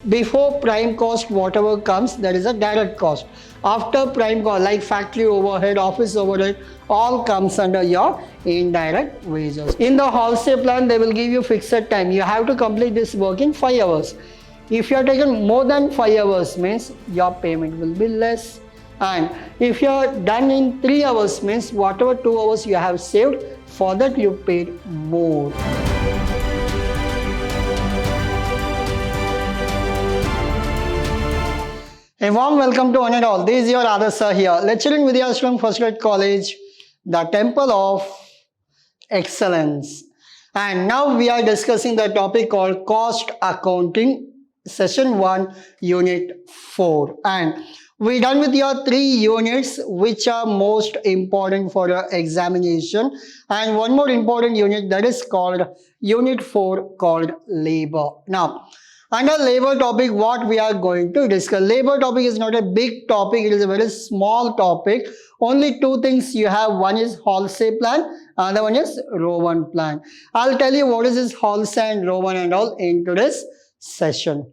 before prime cost, whatever comes, there is a direct cost. After prime cost, like factory overhead, office overhead, all comes under your indirect wages. In the wholesale plan, they will give you fixed time. You have to complete this work in 5 hours. If you are taking more than 5 hours, means your payment will be less. And if you are done in 3 hours, means whatever 2 hours you have saved, for that you paid more. A warm welcome to one and all. This is your Adarsh sir here, lecturing with you from First Grade College, the Temple of Excellence. And now we are discussing the topic called Cost Accounting, Session 1, Unit 4. And we're done with your 3 units which are most important for your examination. And one more important unit, that is called Unit 4, called Labor. Now, under labor topic, what we are going to discuss. Labor topic is not a big topic, it is a very small topic. Only 2 things you have. One is wholesale plan, another one is row 1 plan. I'll tell you what is this wholesale and row 1 and all in today's session.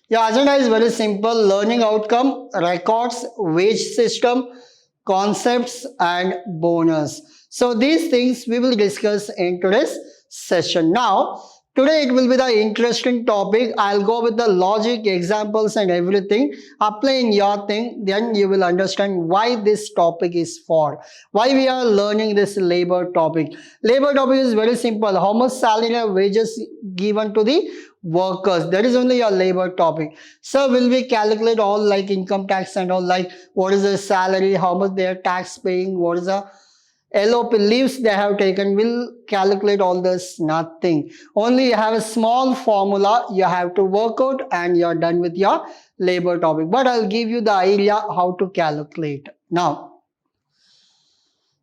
Your agenda is very simple: learning outcome, records, wage system, concepts and bonus. So these things we will discuss in today's session. Now, today it will be the interesting topic. I'll go with the logic, examples and everything. Apply in your thing, then you will understand why this topic is for. Why we are learning this labor topic. Labor topic is very simple. How much salary or wages given to the workers. That is only your labor topic. So will we calculate all like income tax and all, like what is the salary, how much they are tax paying, what is the LOP leaves they have taken, will calculate all this? Nothing. Only you have a small formula you have to work out and you're done with your labor topic. But I'll give you the idea how to calculate. Now,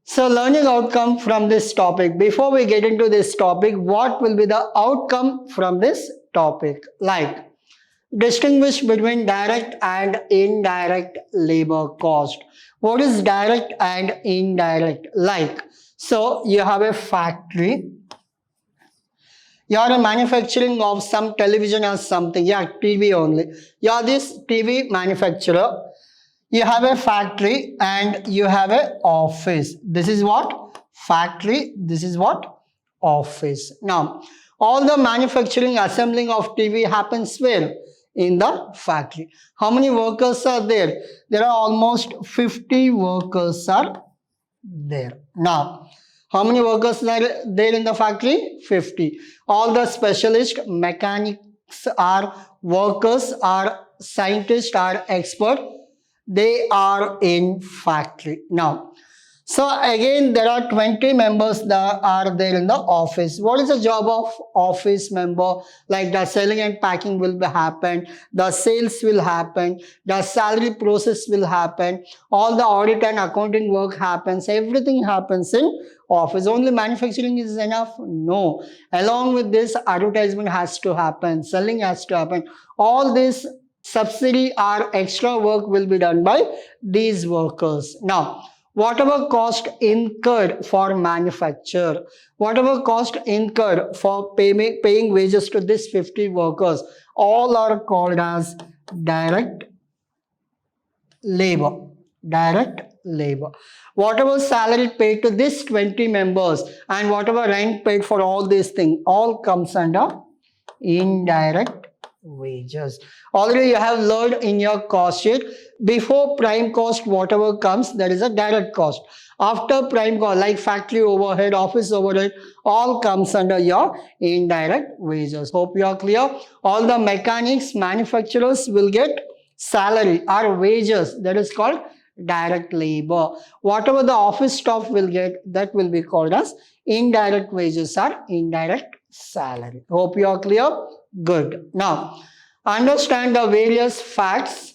so learning outcome from this topic. Before we get into this topic, what will be the outcome from this topic? Like, distinguish between direct and indirect labor cost. What is direct and indirect? Like, so you have a factory, you are a manufacturing of some television or something, yeah, TV only. You are this TV manufacturer, you have a factory and you have a office. This is what? Factory, this is what? Office. Now, all the manufacturing, assembling of TV happens where? In the factory. How many workers are there? There are almost 50 workers are there. Now, how many workers are there in the factory? 50. All the specialists, mechanics are workers, are scientists, are expert. They are in factory. Now, so again, there are 20 members that are there in the office. What is the job of office member? Like the selling and packing will happen, the sales will happen, the salary process will happen, all the audit and accounting work happens, everything happens in office. Only manufacturing is enough? No. Along with this, advertisement has to happen, selling has to happen. All this subsidy or extra work will be done by these workers. Now, whatever cost incurred for manufacture, whatever cost incurred for paying wages to these 50 workers, all are called as direct labor. Direct labor. Whatever salary paid to these 20 members and whatever rent paid for all these things, all comes under indirect wages. Already you have learned in your cost sheet, before prime cost, whatever comes, there is a direct cost. After prime cost, like factory overhead, office overhead, all comes under your indirect wages. Hope you are clear. All the mechanics, manufacturers will get salary or wages, that is called direct labor. Whatever the office staff will get, that will be called as indirect wages or indirect salary. Hope you are clear. Good. Now, understand the various facts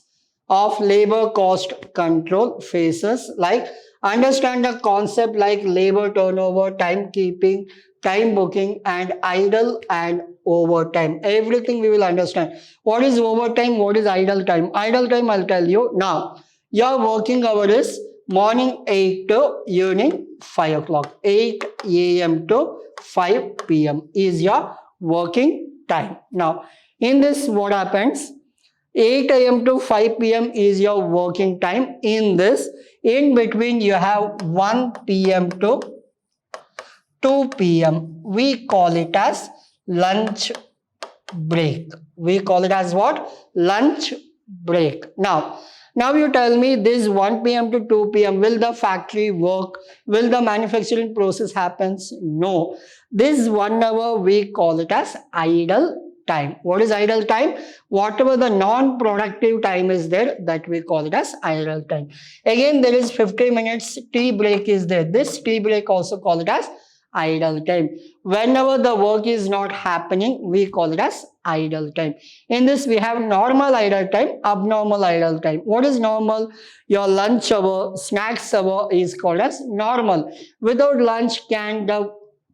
of labor cost control phases. Like, understand the concept like labor turnover, timekeeping, time booking and idle and overtime. Everything we will understand. What is overtime? What is idle time? Idle time I'll tell you. Now, your working hour is morning 8 to evening 5 o'clock. 8 a.m. to 5 p.m. is your working time. Now, In this, what happens? 8 a.m. to 5 p.m. is your working time. In this, in between, you have 1 p.m. to 2 p.m. We call it as lunch break. We call it as what? Lunch break. Now you tell me this 1 p.m. to 2 p.m. will the factory work? Will the manufacturing process happens? No. This 1 hour we call it as idle time. What is idle time? Whatever the non-productive time is there, that we call it as idle time. Again, there is 50 minutes tea break is there. This tea break also call it as idle time. Whenever the work is not happening, we call it as idle time. In this, we have normal idle time, abnormal idle time. What is normal? Your lunch hour, snacks hour is called as normal. Without lunch, can the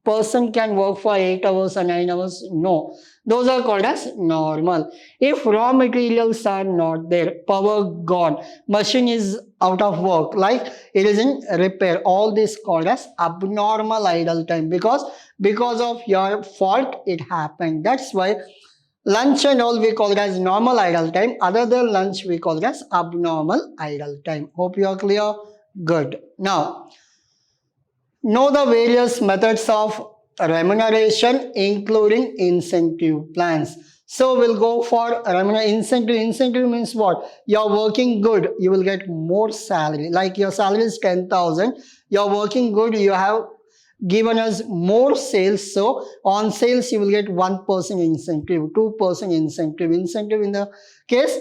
person can work for 8 hours or 9 hours? No. Those are called as normal. If raw materials are not there, power gone, machine is out of work, like it is in repair, all this called as abnormal idle time, because of your fault it happened. That's why lunch and all we call it as normal idle time. Other than lunch, we call it as abnormal idle time. Hope you are clear. Good. Now, know the various methods of remuneration, including incentive plans. So we'll go for incentive. Incentive means what? You're working good, you will get more salary. Like your salary is 10,000. You're working good, you have given us more sales. So on sales, you will get 1% incentive, 2% incentive. Incentive in the case,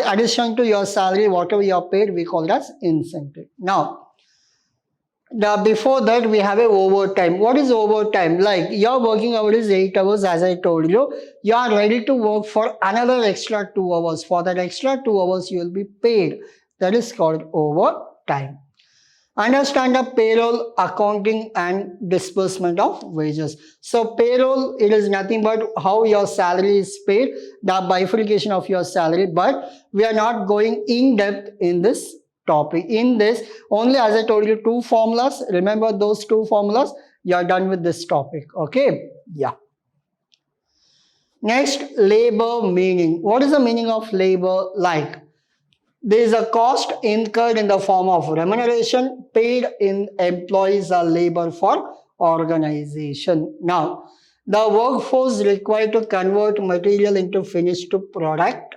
addition to your salary, whatever you are paid, we call it as incentive. Now, before that, we have a overtime. What is overtime? Like your working hour is 8 hours, as I told you. You are ready to work for another extra 2 hours. For that extra 2 hours, you will be paid. That is called overtime. Understand the payroll, accounting and disbursement of wages. So payroll, it is nothing but how your salary is paid, the bifurcation of your salary, but we are not going in depth in this topic. In this, only as I told you, 2 formulas. Remember those 2 formulas. You are done with this topic. Okay? Yeah. Next, labor meaning. What is the meaning of labor? Like, there is a cost incurred in the form of remuneration paid in employees or labor for organization. Now, the workforce required to convert material into finished product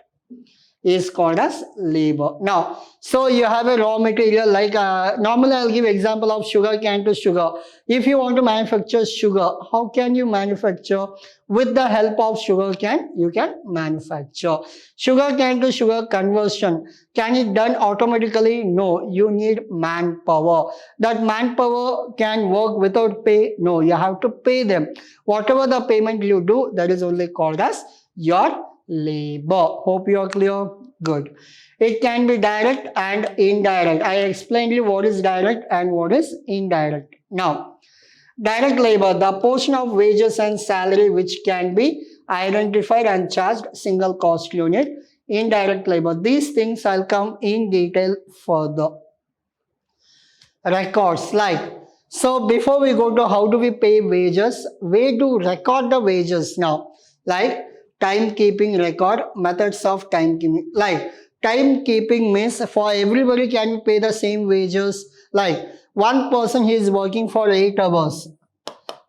is called as labor. Now, so you have a raw material, like normally I'll give example of sugar cane to sugar. If you want to manufacture sugar, how can you manufacture? With the help of sugar cane, you can manufacture. Sugar cane to sugar conversion, can it done automatically? No, you need manpower. That manpower can work without pay? No, you have to pay them. Whatever the payment you do, that is only called as your labor. Hope you are clear. Good. It can be direct and indirect. I explained you what is direct and what is indirect. Now, direct labor, the portion of wages and salary which can be identified and charged single cost unit. Indirect labor, these things I'll come in detail further. Records, like, so before we go to how do we pay wages, we do record the wages now. Like timekeeping record, methods of timekeeping. Like timekeeping means for everybody can you pay the same wages. Like one person he is working for 8 hours,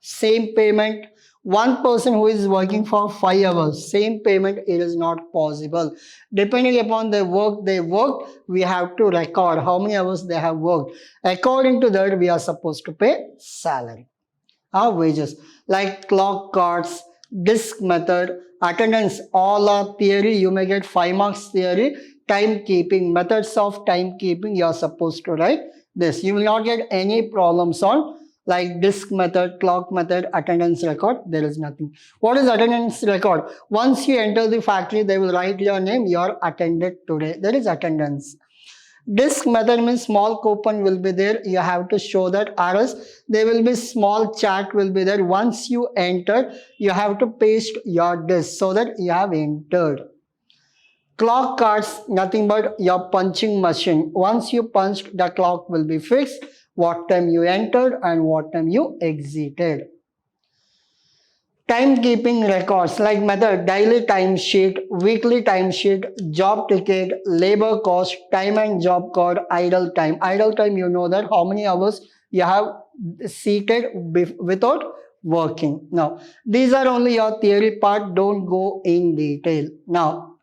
same payment. One person who is working for 5 hours, same payment. It is not possible. Depending upon the work they worked, we have to record how many hours they have worked. According to that, we are supposed to pay salary or wages. Like clock cards, disk method, attendance, all are theory. You may get 5 marks theory. Timekeeping, methods of timekeeping, you are supposed to write this. You will not get any problems on like disk method, clock method, attendance record. There is nothing. What is attendance record? Once you enter the factory, they will write your name, you are attended today. There is attendance. Disk method means small coupon will be there. You have to show that, or else there will be small chart will be there. Once you enter, you have to paste your disk so that you have entered. Clock cards, nothing but your punching machine. Once you punched, the clock will be fixed. What time you entered and what time you exited. Timekeeping records like method, daily timesheet, weekly timesheet, job ticket, labor cost, time and job code, idle time. Idle time, you know that how many hours you have seated without working. Now, these are only your theory part. Don't go in detail. Now,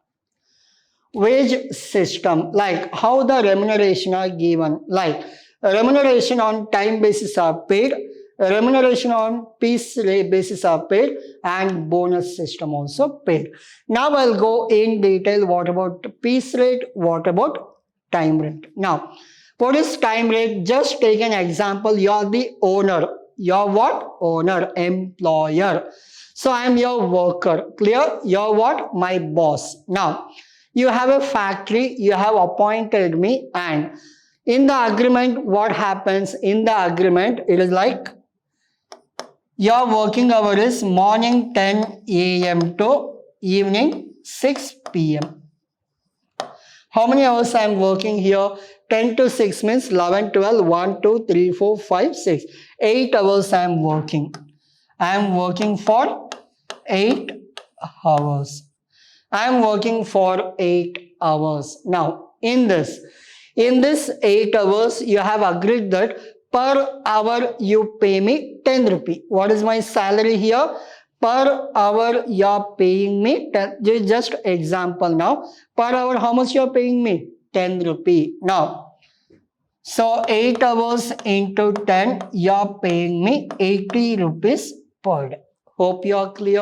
wage system, like how the remuneration are given, like remuneration on time basis are paid, remuneration on piece rate basis are paid, and bonus system also paid. Now I'll go in detail. What about piece rate? What about time rate? Now, what is time rate? Just take an example. You're the owner. You're what? Owner, employer. So I am your worker. Clear? You're what? My boss. Now, you have a factory, you have appointed me, and in the agreement, what happens? In the agreement, it is like your working hour is morning 10 a.m. to evening 6 p.m. How many hours I am working here? 10 to 6 means 11, 12, 1, 2, 3, 4, 5, 6. 8 hours I am working. I am working for 8 hours. I am working for 8 hours. Now, in this 8 hours, you have agreed that per hour you pay me 10 rupee. What is my salary here? Per hour you are paying me 10. Just example now. Per hour, how much you are paying me? 10 rupee. Now, so 8 hours into 10, you are paying me 80 rupees per day. Hope you are clear.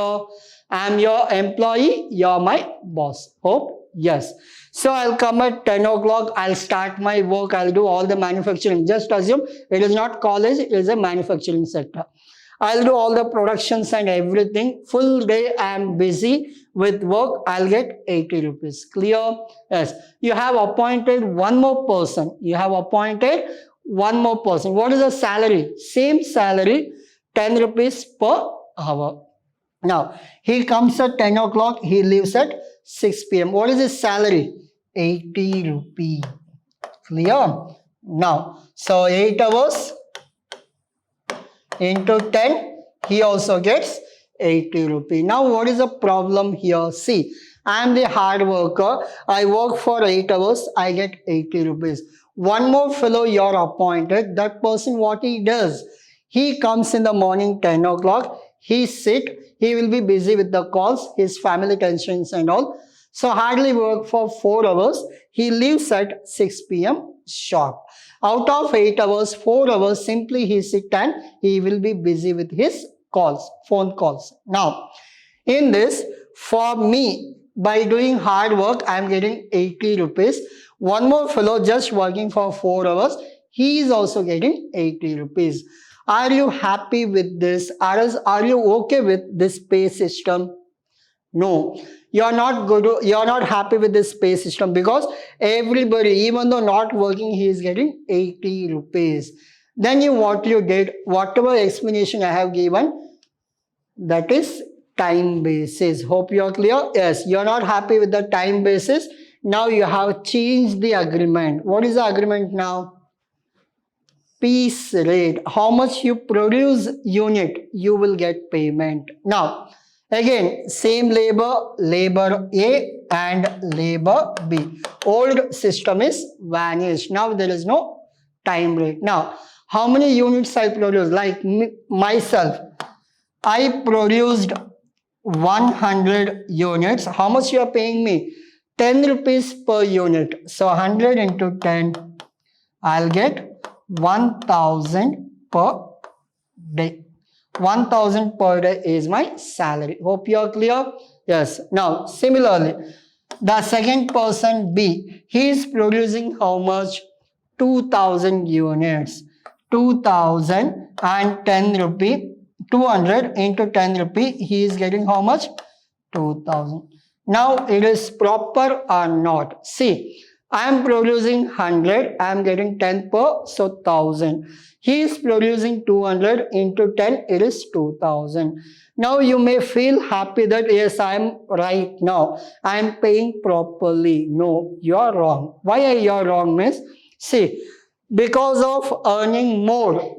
I am your employee, you are my boss. Hope? Yes. So I'll come at 10 o'clock, I'll start my work, I'll do all the manufacturing. Just assume it is not college, it is a manufacturing sector. I'll do all the productions and everything. Full day I am busy with work, I'll get 80 rupees. Clear? Yes. You have appointed one more person. You have appointed one more person. What is the salary? Same salary, 10 rupees per hour. Now, he comes at 10 o'clock, he leaves at 6 p.m. What is his salary? 80 rupee. Clear? Now, so 8 hours into 10, he also gets 80 rupee. Now, what is the problem here? See, I am the hard worker. I work for 8 hours, I get 80 rupees. One more fellow you're appointed, that person what he does? He comes in the morning 10 o'clock, he sit, he will be busy with the calls, his family tensions and all. So hardly work for 4 hours. He leaves at 6 p.m. sharp. Out of 8 hours, 4 hours simply he sit and he will be busy with his calls, phone calls. Now, in this, for me, by doing hard work, I am getting 80 rupees. One more fellow just working for 4 hours, he is also getting 80 rupees. Are you happy with this? Are you okay with this pay system? No, you are not good. You are not happy with this pay system because everybody, even though not working, he is getting 80 rupees. Then what you did, whatever explanation I have given, that is time basis. Hope you are clear. Yes, you are not happy with the time basis. Now you have changed the agreement. What is the agreement now? Piece rate. How much you produce unit, you will get payment. Now, again, same labor A and labor B. Old system is vanished. Now there is no time rate. Now, how many units I produce? Like myself, I produced 100 units. How much you are paying me? 10 rupees per unit. So 100 into 10, I'll get 1000 per day. 1000 per day is my salary. Hope you are clear. Yes. Now, similarly, the second person B, he is producing how much? 2000 units. 2000 and 10 rupee. 200 into 10 rupee. He is getting how much? 2000. Now, it is proper or not? See, I am producing 100, I am getting 10 per, so 1000. He is producing 200 into 10, it is 2000. Now you may feel happy that yes, I am right now. I am paying properly. No, you are wrong. Why are you wrong, miss? See, because of earning more,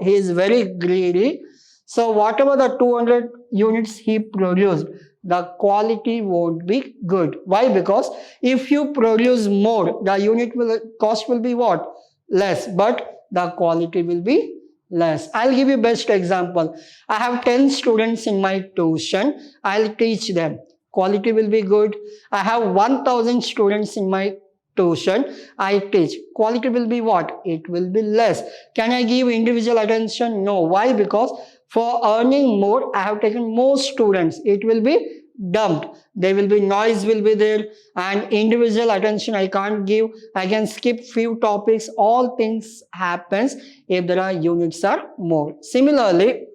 he is very greedy. So whatever the 200 units he produced, the quality won't be good. Why? Because if you produce more, the cost will be what? Less, but the quality will be less. I'll give you best example. I have 10 students in my tuition. I'll teach them. Quality will be good. I have 1000 students in my tuition. I teach. Quality will be what? It will be less. Can I give individual attention? No. Why? Because for earning more, I have taken more students. It will be dumped. There will be noise will be there, and individual attention I can't give. I can skip few topics. All things happens if there are units are more. Similarly,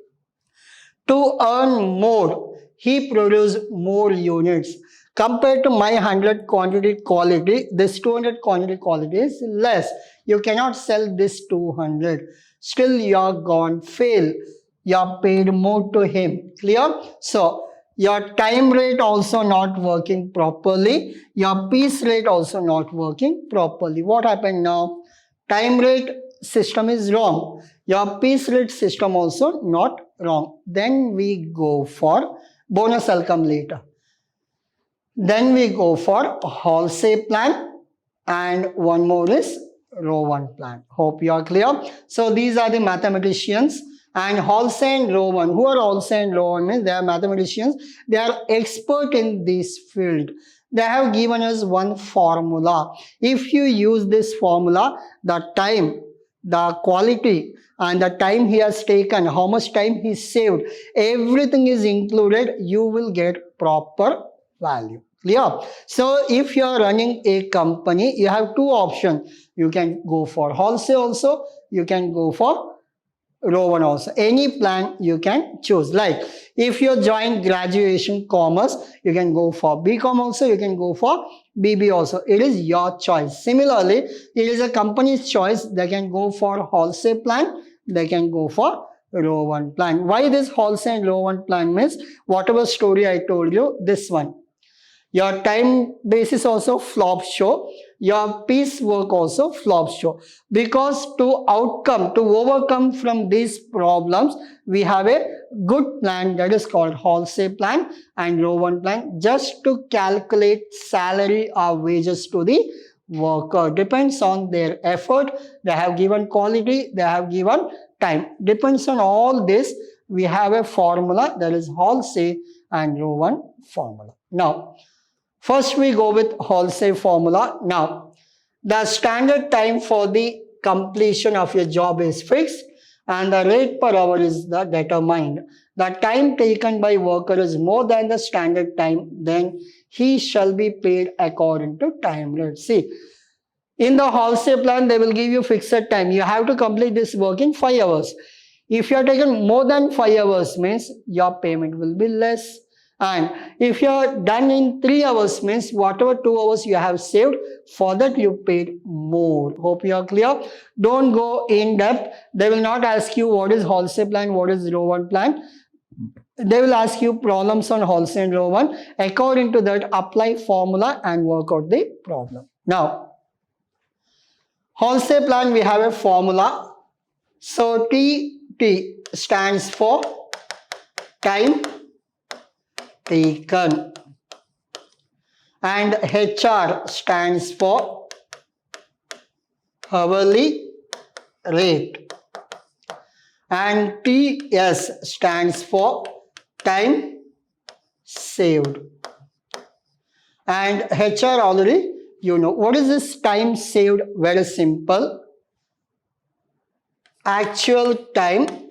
to earn more, he produced more units. Compared to my 100 quantity quality, this 200 quantity quality is less. You cannot sell this 200. Still you are gone fail. You are paid more to him. Clear? So, your time rate also not working properly. Your piece rate also not working properly. What happened now? Time rate system is wrong. Your piece rate system also not wrong. Then we go for bonus. I'll come later. Then we go for wholesale plan, and one more is row 1 plan. Hope you are clear. So these are the mathematicians, and wholesale and row 1. Who are wholesale and row 1 means they are mathematicians. They are expert in this field. They have given us one formula. If you use this formula, the time, the quality, and the time he has taken, how much time he saved, everything is included, you will get proper value. Clear? So if you are running a company, you have two options. You can go for wholesale also, you can go for row 1 also. Any plan you can choose. Like if you join graduation commerce, you can go for BCom also, you can go for BB also. It is your choice. Similarly, it is a company's choice. They can go for wholesale plan, they can go for row 1 plan. Why this wholesale and row 1 plan means whatever story I told you, this one. Your time basis also flop show. Your piece work also flop show. Because to overcome from these problems, we have a good plan that is called wholesale plan and row 1 plan, just to calculate salary or wages to the worker. Depends on their effort. They have given quality, they have given time. Depends on all this, we have a formula that is wholesale and row 1 formula. Now, first we go with wholesale formula. Now, the standard time for the completion of your job is fixed and the rate per hour is determined. The time taken by worker is more than the standard time, then he shall be paid according to time rate. See, in the wholesale plan, they will give you fixed time. You have to complete this work in 5 hours. If you are taken more than 5 hours, means your payment will be less. And if you are done in 3 hours, means whatever 2 hours you have saved, for that you paid more. Hope you are clear. Don't go in depth. They will not ask you what is wholesale plan, what is row 1 plan. They will ask you problems on wholesale and row 1. According to that, apply formula and work out the problem. Now, wholesale plan, we have a formula. So TT stands for time taken, and HR stands for hourly rate, and TS stands for time saved. And HR already you know. What is this time saved? Very simple. Actual time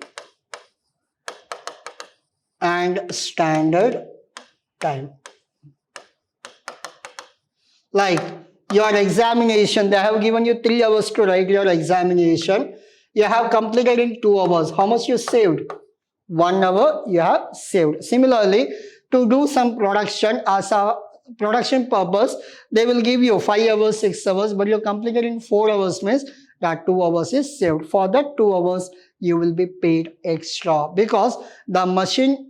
and standard time. Like your examination, they have given you 3 hours to write your examination. You have completed in 2 hours. How much you saved? 1 hour you have saved. Similarly, to do some production as a production purpose, they will give you 5 hours, 6 hours, but you completed in 4 hours means that 2 hours is saved. For that 2 hours, you will be paid extra because the machine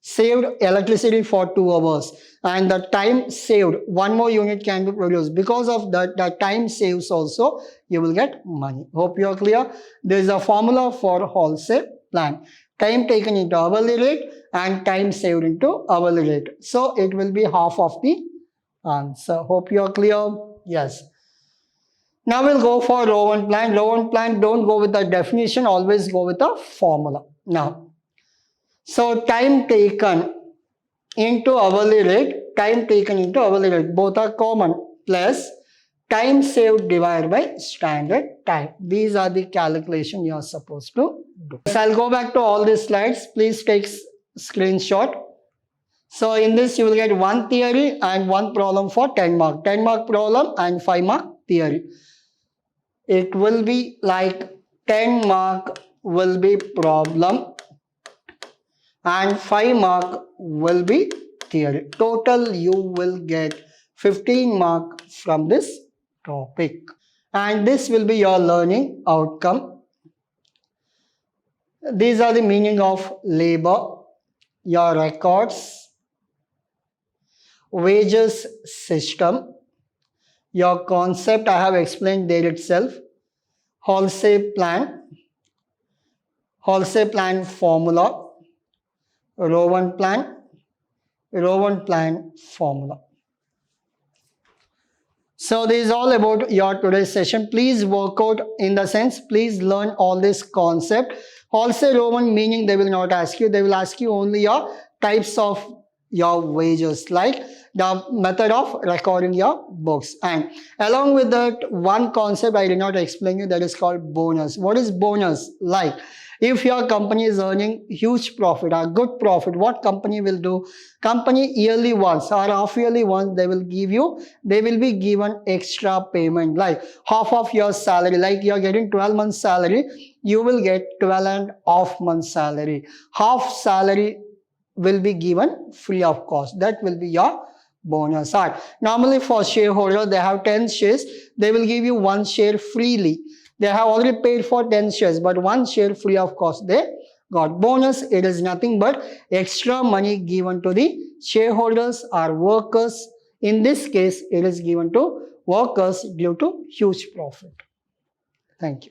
saved electricity for 2 hours and the time saved, 1 more unit can be produced. Because of that, the time saves also, you will get money. Hope you are clear. There is a formula for wholesale plan. time taken into hourly rate and time saved into hourly rate. So it will be half of the answer. Hope you are clear. Yes. Now we'll go for row 1 plan. Row 1 plan, don't go with the definition, always go with the formula. Now, so time taken into hourly rate, both are common, plus time saved divided by standard time. These are the calculation you are supposed to do. So I'll go back to all these slides. Please take screenshot. So in this you will get one theory and one problem for 10 mark. 10 mark problem and 5 mark theory. It will be like 10 mark will be problem and 5 mark will be theory. Total you will get 15 mark from this topic. And this will be your learning outcome. These are the meaning of labor, your records, wages system, your concept I have explained there itself, wholesale plan formula, row 1 plan formula. So this is all about your today's session. Please work out, in the sense, please learn all this concept. Wholesale row 1 meaning they will not ask you. They will ask you only your types of your wages, like the method of recording your books. And along with that, one concept I did not explain you, that is called bonus. What is bonus? Like, if your company is earning huge profit or good profit, what company will do? Company yearly once or half yearly once, they will be given extra payment, like half of your salary. Like you are getting 12 months salary, you will get 12.5 months salary. Half salary will be given free of cost. That will be your bonus. Normally for shareholders, they have 10 shares. They will give you 1 share freely. They have already paid for 10 shares, but 1 share free of cost they got. Bonus, it is nothing but extra money given to the shareholders or workers. In this case, it is given to workers due to huge profit. Thank you.